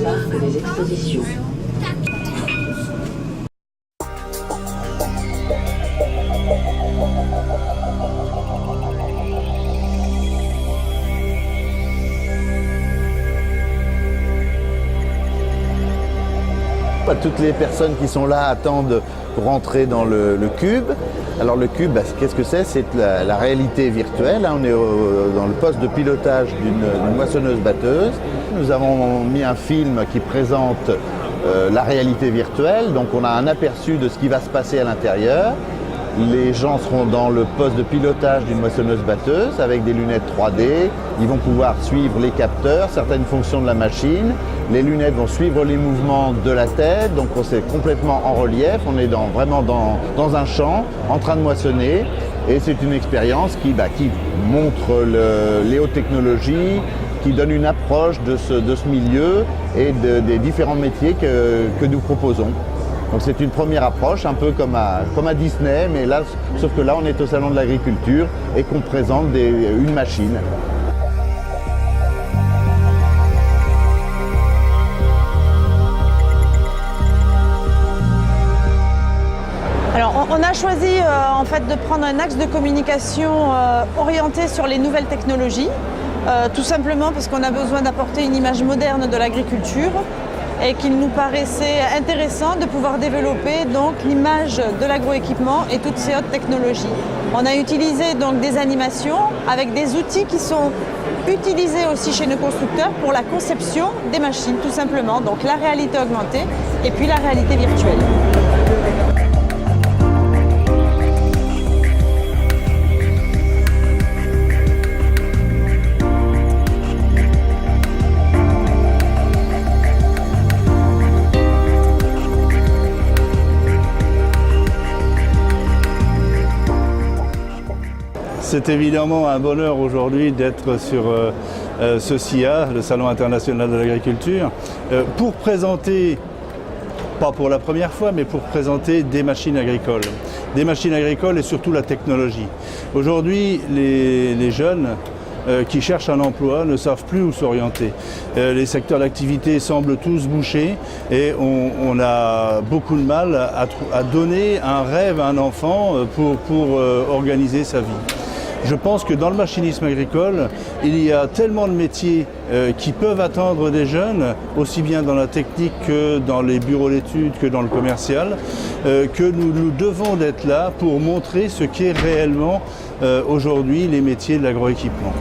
Parc des expositions. Toutes les personnes qui sont là attendent pour rentrer dans le cube. Alors le cube, qu'est-ce que c'est? C'est la réalité virtuelle. On est dans le poste de pilotage d'une moissonneuse-batteuse. Nous avons mis un film qui présente la réalité virtuelle. Donc on a un aperçu de ce qui va se passer à l'intérieur. Les gens seront dans le poste de pilotage d'une moissonneuse-batteuse avec des lunettes 3D. Ils vont pouvoir suivre les capteurs, certaines fonctions de la machine. Les lunettes vont suivre les mouvements de la tête, donc on est complètement en relief. On est vraiment dans un champ, en train de moissonner. Et c'est une expérience qui montre les hautes technologies, qui donne une approche de ce milieu et des différents métiers que nous proposons. Donc c'est une première approche, un peu comme à Disney, mais là, sauf que là on est au salon de l'agriculture et qu'on présente une machine. Alors on a choisi en fait de prendre un axe de communication orienté sur les nouvelles technologies, tout simplement parce qu'on a besoin d'apporter une image moderne de l'agriculture, et qu'il nous paraissait intéressant de pouvoir développer donc l'image de l'agroéquipement et toutes ces hautes technologies. On a utilisé donc des animations avec des outils qui sont utilisés aussi chez nos constructeurs pour la conception des machines tout simplement, donc la réalité augmentée et puis la réalité virtuelle. C'est évidemment un bonheur aujourd'hui d'être sur ce SIA, le Salon international de l'agriculture, pour présenter, pas pour la première fois, mais pour présenter des machines agricoles. Des machines agricoles et surtout la technologie. Aujourd'hui, les jeunes qui cherchent un emploi ne savent plus où s'orienter. Les secteurs d'activité semblent tous bouchés et on a beaucoup de mal à donner un rêve à un enfant pour organiser sa vie. Je pense que dans le machinisme agricole, il y a tellement de métiers qui peuvent attendre des jeunes, aussi bien dans la technique que dans les bureaux d'études, que dans le commercial, que nous devons d'être là pour montrer ce qu'est réellement aujourd'hui les métiers de l'agroéquipement.